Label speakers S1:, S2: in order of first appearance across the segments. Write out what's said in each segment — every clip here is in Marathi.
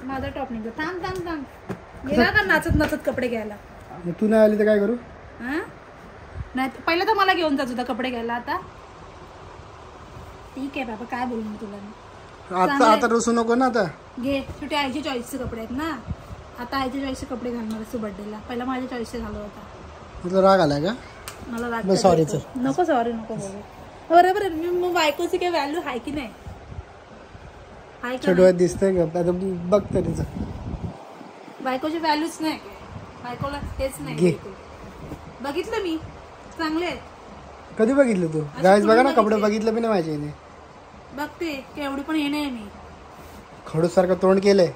S1: माझा टॉप निघतो. थांब थांब थांब. गेला का नाचत नाचत कपडे घ्यायला.
S2: तू नाही आली तर काय करू?
S1: नाही पहिलं तर मला घेऊन जात होता कपडे घ्यायला. आता ठीक आहे बाबा काय बोलू मी तुला.
S2: आता रुसू नको ना. आता
S1: घे शेवटी आईच्या चॉईसचे कपडे आहेत ना. आता आईच्या चॉईसचे कपडे घालणार असतो बर्थडेला. पहिला माझ्या चॉईसचे घालत होता.
S2: तुला राग आलाय का?
S1: मला राग
S2: सॉरी
S1: नको सॉरी नको बोलू. बरोबर आहे. मी बायकोची काही व्हॅल्यू आहे की नाही?
S2: छोटं दिसतंय का? आता बघ तरीच
S1: बायकोची व्हॅल्यूच नाही. बायकोला तेच नाही. बघितलं मी चांगले आहेत.
S2: कधी बघितलं तू? गाईस बघा ना कपडे बघितलं बी नाही माझे.
S1: बघते केवढी पण हे नाही मी
S2: खडूस सारखं तोंड केलंय.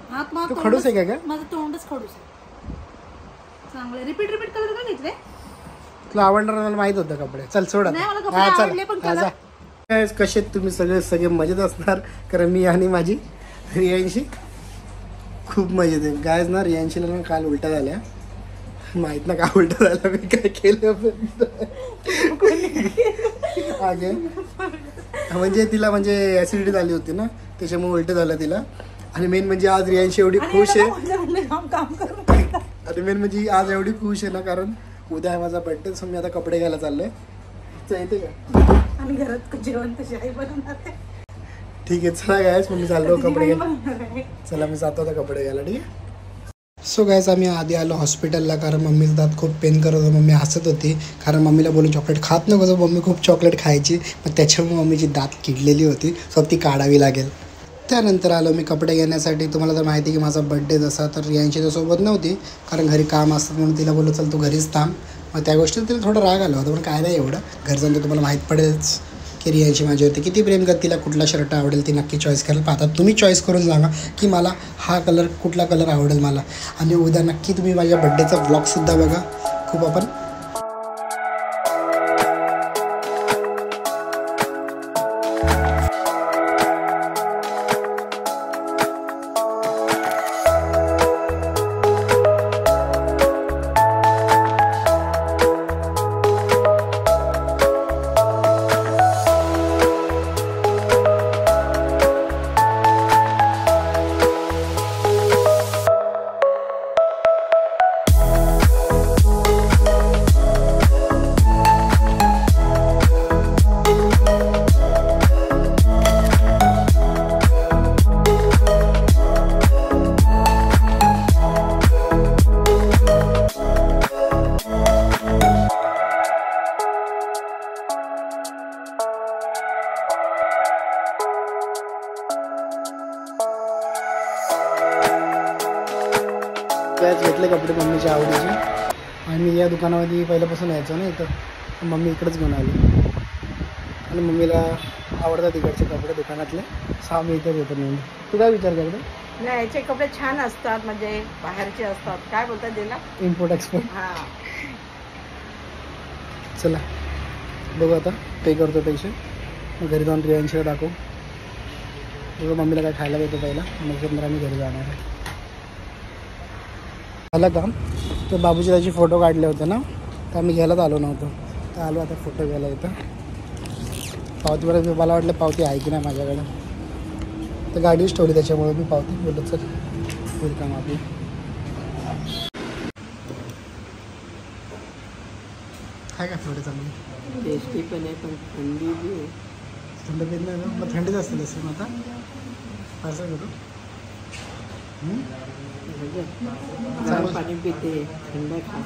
S2: तू खडूस आहे का?
S1: माझं तोंडच खडूस आहे. चांगले रिपीट कलर का घेतले?
S2: तुला आवडणार मला माहित होतं कपडे. चल सोड. कसे तुम्ही सगळे मजेत असणार. कारण मी आणि माझी रियांशी खूप मजेत आहे. गायज ना रियांशीला ना काल उलट्या झाल्या. माहित ना का उलट झालं मी काय केलं. म्हणजे तिला म्हणजे ऍसिडिटी झाली होती ना त्याच्यामुळे उलट झालं तिला. आणि मेन म्हणजे आज रियांशी एवढी खुश आहे. आणि मेन म्हणजे आज एवढी खुश आहे ना कारण उद्या आहे माझा बर्थडे. सो मी आता कपडे घ्यायला चाललोय. येते का?
S1: आणि घरात जेवण तशी आई बनवणार.
S2: ठीक आहे चला गायस मग मी चाललो कपडे घ्यायला. चला मी जातो आता कपडे घ्यायला. ठीक आहे. सो गायस आम्ही आधी आलो हॉस्पिटलला कारण मम्मीचा दात खूप पेन करत होता. मम्मी हसत होती कारण मम्मीला बोलून चॉकलेट खात नको. सो मम्मी खूप चॉकलेट खायची. मग त्याच्यामुळे मम्मीची दात किडलेली होती. सो ती काढावी लागेल. त्यानंतर आलो मी कपडे घेण्यासाठी. तुम्हाला तर माहिती की माझा बड्डे जसा तर यांची त्यासोबत नव्हती कारण घरी काम असतं म्हणून तिला बोललो चल तू घरीच थांब. मग त्या गोष्टीत तिला थोडं राग आला होता पण काय नाही एवढं. घर जाऊन तर तुम्हाला माहीत पडेलच की रियांशी माझी होती किती प्रेम करते. तिला कुठला शर्ट आवडेल ती नक्की चॉईस करेल. आता तुम्ही चॉईस करून सांगा की मला हा कलर कुठला कलर आवडेल मला. आणि उद्या नक्की तुम्ही माझ्या बड्डेचा व्लॉगसुद्धा बघा. खूप आपण घेतले कपडे मम्मीच्या आवडीचे. आणि मी या दुकानामध्ये पहिल्यापासून यायचो ना इथं. मम्मी इकडेच घेऊन आली आणि मम्मीला आवडतात इकडचे कपडे दुकानातले. 6 मी इथेच येतो नेहमी. तू काय विचार करतो?
S3: नाही याचे कपडे छान असतात म्हणजे बाहेरचे असतात. काय बोलतात त्याला?
S2: Import export.
S3: हां
S2: चला बघू आता पे करतो पैसे. मग घरी जाऊन रियांशीला दाखवू. बघू मम्मीला काय खायला देतो पहिला मग आम्ही घरी जाणार आहे. झालं काम तर बाबूजी त्याचे फोटो काढले होते ना तर आम्ही घ्यायलाच आलो नव्हतो. तर आलो आता फोटो घ्यायला इथं. पावतीवर मला वाटलं पावती आहे की नाही माझ्याकडे. तर गाडीच ठेवली त्याच्यामुळे मी पावती बोललो चल होईल काम आपली. आहे का थोडे चांगली
S3: टेस्टी पण आहे पण थंडी बी आहे.
S2: थंड पेन नाही ना मग थंडीच असते तसं. आता पार्सल करू.
S3: पाणी पिते थंड खा.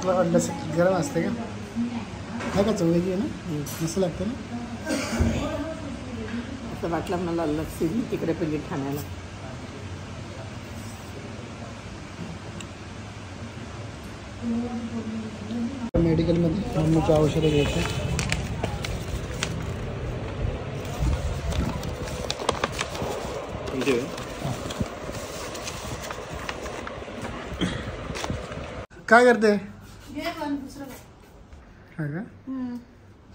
S2: तुला वाटलं गरम असते का? काय का चवळी आहे ना मस्त लागतं ना.
S3: असं वाटलं मला लस्सी तिकडे पण ठाण्याला.
S2: मेडिकलमध्ये मम्मीची औषधं घ्यायचं. काय करते? हा का?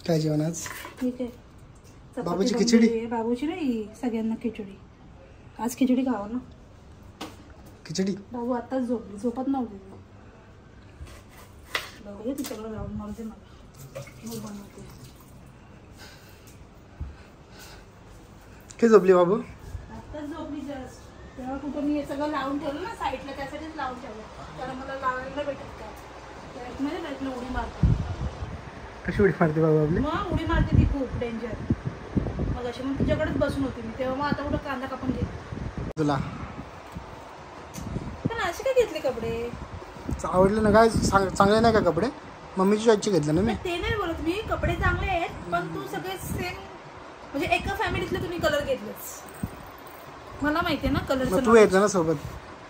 S2: काय जेवण आज?
S1: ठीक आहे.
S2: बाबूची खिचडी?
S1: बाबूची नाही सगळ्यांना खिचडी. आज खिचडी खावा ना.
S2: खिचडी?
S1: बाबू आताच झोपली. झोपत नव्हती. बघूया तिच्याकडे राहून मारते मला बनवते.
S2: काय झोपली बाबू?
S1: आताच झोपली जस्ट. तेव्हा कुठं मी हे सगळं लावून ठेवलं ना साईडला, त्यासाठीच लावून ठेवलं, कारण मला लावायला भेटत का म्हणजे त्यातनं उडी मारते.
S2: कशी उडी मारते बाबा आपली?
S1: मग उडी मारते ती खूप डेंजर. मग अशी मग तुझ्याकडेच बसून होती मी तेव्हा. मग आता कुठं कांदा कापून घेते
S2: तुला.
S1: पण असे काय घेतले कपडे?
S2: आवडले ना काय? चांगले नाही का कपडे? मम्मीची चॉईसचे घेतले ना मी.
S1: ते नाही बोलत मी, कपडे चांगले आहेत पण तू सगळे सेम म्हणजे एका फॅमिलीतले तुम्ही कलर घेतलेच. मला माहितीये ना कलर.
S2: तू यायचं ना सोबत.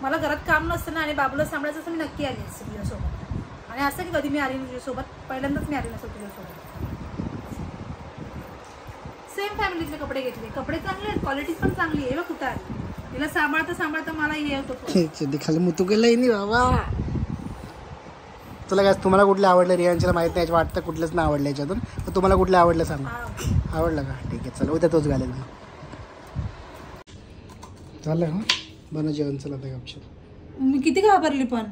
S1: मला घरात काम नसतं ना आणि बाबूला सांभाळायचं असं मी नक्की आली असते तुझ्यासोबत. आणि असं की कधी मी आली तुझ्यासोबत, पहिल्यांदाच मी आली नसतं तुझ्यासोबत. सेम फॅमिलीतले कपडे घेतले, कपडे चांगले आहेत, क्वालिटी पण चांगली आहे. बघ कुठं आली तिला सांभाळता सांभाळता मला हे होतं
S2: खाली मुतू गेलंय नाही बाबा. तुला काय तुम्हाला कुठले आवडले? रियांशीला माहित नाही वाटतं कुठलंच नाही आवडलं याच्यातून. तर तुम्हाला कुठले आवडलं सांगा. आवडलं का? ठीक आहे चला उद्या तोच घालेल मग. झालं का बन जेवण? चला आता गपचूप.
S1: मी किती घाबरली पण.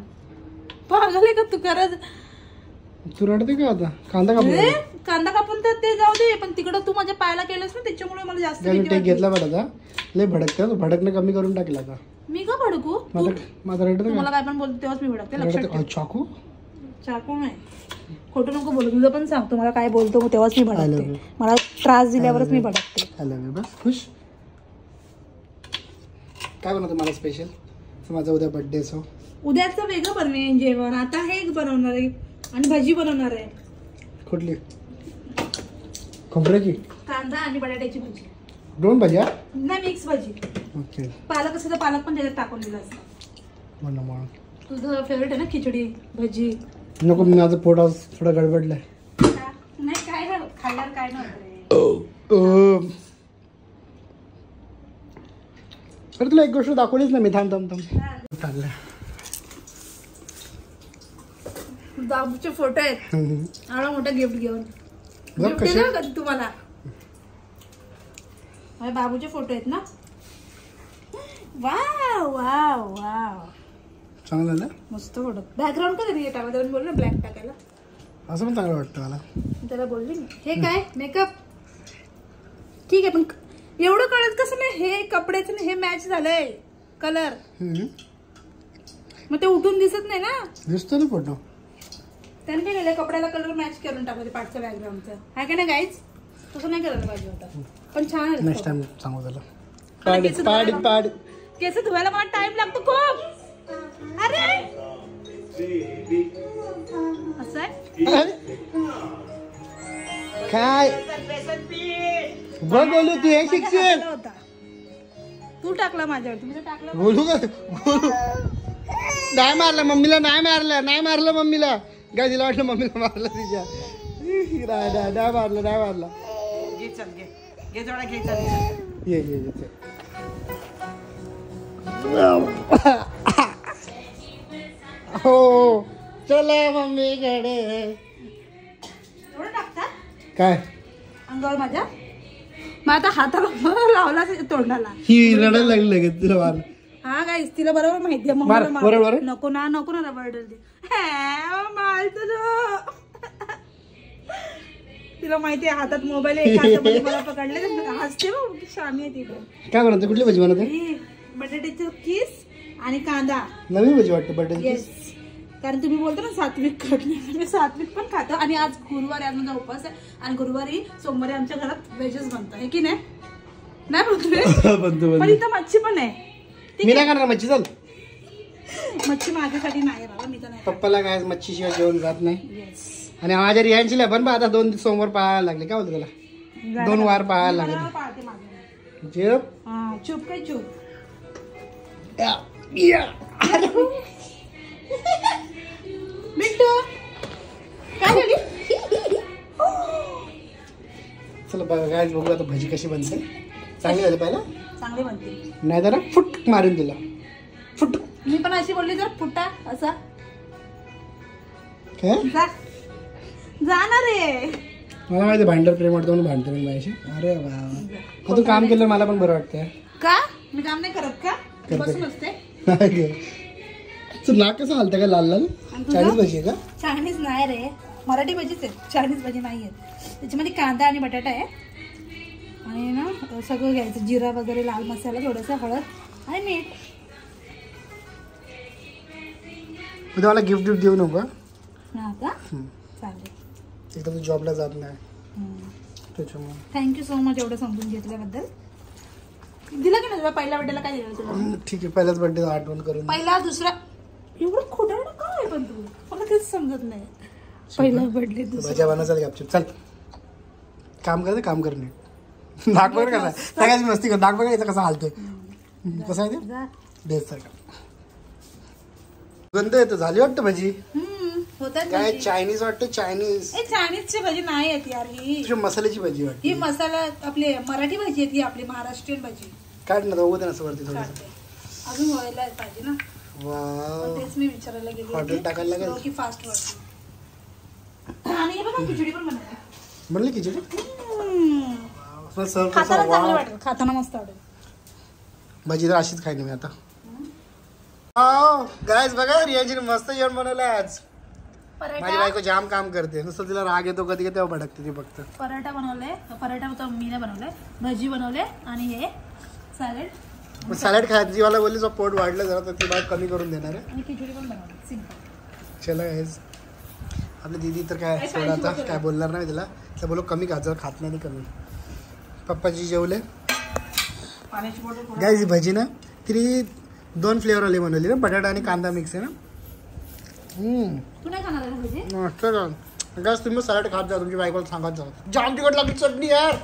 S1: पागल आहे का तू? खरंच
S2: तू रडते का आता? कांदा कापून
S1: कांदा कापून तर ते जाऊ दे, पण तिकडं तू माझ्या पायाला केलंस ना त्याच्यामुळे मला जास्त
S2: टेक घेतला बरं आता. लय भडकते, भडकणं कमी करून टाकलं आता.
S1: मी का भडकू?
S2: माझा रडत
S1: मला काय पण बोलतो तेव्हाच मी भडकते. लक्षात ठेव.
S2: चाकू
S1: चाकू नाही, खोटं नको बोलू. तुझं पण सांगतो मला काय बोलतो मग तेव्हाच मी भडकते. मला त्रास दिल्यावरच मी भडकते.
S2: हॅलो बस खुश. काय बनवतो मला स्पेशल? माझा उद्या बर्थडे असो.
S1: उद्याचं वेगळं बनवेन जेवण. आता हे बनवणार आहे आणि भजी बनवणार आहे.
S2: कुठली? खोबऱ्याची?
S1: कांदा आणि बटाट्याची भजी.
S2: 2 भाज्या?
S1: नाही मिक्स भजी.
S2: ओके.
S1: पालक असेल तर पालक पण त्याच्यात टाकून दिला असतं.
S2: म्हणून
S1: तुझं फेवरेट आहे ना खिचडी भजी?
S2: नको, माझं पोट आज थोडं गडबडलंय.
S1: नाही काय नाही खाल्ल्यावर काय नाही.
S2: अरे तुला एक गोष्ट दाखवलीच ना मी. थांब चाललं.
S1: बाबूचे फोटो आहेत. एवढा मोठा गिफ्ट घेऊन कधी तुम्हाला बाबूचे फोटो आहेत ना. वाव वाव वाव
S2: चांगलं झालं.
S1: मस्त फोटो. बॅकग्राऊंड का तरी टाकायला बोल ना, ब्लॅक टाकायला.
S2: असं पण चांगलं वाटतं मला.
S1: त्याला बोलली मी हे काय मेकअप ठीक आहे पण एवढं कळत कसं नाही? हे कपड्याचं हे मॅच झालंय कलर. मग ते उठून दिसत नाही ना.
S2: दिसतो ना फोटो.
S1: त्याने काय केलं कपड्याला कलर मॅच करून टाकलं पाठच्या बॅकग्राऊंडचं. आहे का नाही गाईज? तसं नाही करायला पाहिजे होता पण छान आहे.
S2: नेक्स्ट टाइम सांगू त्याला.
S1: केस धुवायला मला टाइम लागतो खूप. अरे असं आहे
S2: काय बोलू तू? हे शिक्षण
S1: होता तू टाकला माझ्यावर. तुम्ही टाकला
S2: बोलू का? बोलू नाही मारलं मम्मीला. नाही मारलं मम्मीला. काय तिला वाटलं मम्मीला मारलं तिच्या. नाही मारलं.
S3: घे जोडा घे चल.
S2: ये हो चला मम्मीकडे.
S1: एवढं टाकता
S2: काय
S1: अंगावर माझ्या? मग आता हाताला लावला तोंडाला.
S2: ही रडायला लागली लगेच तिला मार.
S1: हा गाईस तिला बरोबर माहितीये. नको ना रबड तिला माहितीये हातात मोबाईल आहे. मला पकडले हसते बघ. शामी आहे तिथे.
S2: काय बनवते? कुठली भाजी बनवते?
S1: बटाट्याचं किस आणि कांदा.
S2: नवीन भाजी वाटतं बटाट्याची.
S1: येस कारण तुम्ही बोलता ना सात्विक खात. मी सात्विक पण खातो. आणि आज गुरुवारी आज माझा उपवास आहे. आणि गुरुवारी सोमवारी आमच्या घरात व्हेजच बनतं आहे की नाही? बनतो पण इथं मच्छी पण आहे.
S2: मी नाही करणार मच्छी. चल
S1: मच्छी माझ्यासाठी नाही बाबा. मी तर नाही.
S2: पप्पाला काय मच्छी शिवाय जेवण जात नाही. आणि माझ्या रियांशीला पण आता 2 सोमवार पाळायला लागले. काय बोलतो त्याला? 2 वार पाळायला लागले.
S1: पाळते माझं.
S2: जेव
S1: चूप काय चूप. मिंटू काय झाली?
S2: चला बघा काय बघू आता भाजी कशी बनते. चांगली झाली पहिला.
S1: चांगली बनते.
S2: नाही जरा फुट मारून दिला. फुट.
S1: मी पण अशी बोलली जर फुटा असा
S2: काय
S1: जाणार आहे.
S2: मला माहिती भांडर प्रेम वाटतं म्हणून भांडते मी माझ्याशी. अरे वा तू काम केलं मला पण बरं वाटतंय.
S1: का मी काम नाही करत का? बसून असते.
S2: तू नाक कसं हालतं का लाल लाल? चायनीज भाजी आहे का?
S1: चायनीज नाही रे, मराठी भाजीच आहे. चायनीज भाजी नाही आहे. त्याच्यामध्ये कांदा आणि बटाटा आहे आणि ना सगळं घ्यायचं. जिरा वगैरे, लाल मसाला, थोडंसं हळद आहे मीठ.
S2: उद्या मला गिफ्ट देऊ नको
S1: हा का चालेल.
S2: एकदा तू जॉबला जात नाही त्याच्यामुळे.
S1: थँक्यू सो मच एवढं समजून घेतल्याबद्दल. दिला की नाही तुला पहिल्या बर्थडेला काय दिलं तुला?
S2: ठीक आहे पहिल्याच बर्थडे आठवण करून.
S1: पहिला दुसरा एवढं खोटं काय पण तू मला तेच समजत नाही. पहिला बर्थडे
S2: भाज्या बनवायचा गपचूप चल. काम करते काम करणे. नाक बघ कसा सगळ्याच मस्ती कर. नाक बघा याचा कसा हालतोय. कसं आहे ते बेस्ट सारखा गंध येतो. झाली वाटतं भाजी.
S1: होतात
S2: काय चायनीज वाटतं. चायनीज
S1: चायनीजची भाजी नाही येत यार. ही
S2: मसाल्याची भाजी वाटते.
S1: ही मसाला आपली मराठी भाजी येते. आपली महाराष्ट्रीयन भाजी.
S2: काढ ना दोघं असं वरती थोडं.
S1: अजून व्हायला पाहिजे ना.
S2: वाव
S1: तेच मी विचारायला गेली
S2: हॉटेल टाकायला लागेल
S1: की फास्ट वाटते. आणि हे बघा खिचडी पण बनवते.
S2: म्हणली खिचडी
S1: खाताना चांगलं वाटेल. खाताना मस्त वाटेल.
S2: भाजी तर अशीच खाईन मी आता. गाईज बघा रियाजीने मस्त जेवण बनवलं आज. माझी बायको जाम काम करते. नुसतं तिला राग येतो कधी तेव्हा भडकते ती फक्त.
S1: पराठा बनवले. पराठा तर मीने बनवले. भजी बनवले आणि हे सॅलेड.
S2: सॅलड खायची मला बोलली जो पोट वाढलं जरा तर ती बाग कमी करून देणार आहे.
S1: आणि खिचडी पण बनवली सिंपल.
S2: चला गाईज आपली दीदी तर काय सोडा आता काय बोलणार नाही तिला. तर बोलो कमी खा जर खात नाही कमी. पप्पाजी जेवले. गाईज ही भजी ना तिने 2 फ्लेवर वाली बनवली ना. बटाटा आणि कांदा मिक्स आहे ना.
S1: तू नाही खाणार भजी?
S2: मस्त. तुम्ही सॅलड खात जा. तुमची बायकोला सांगत जा जाम तिखट लागली चटणी यार.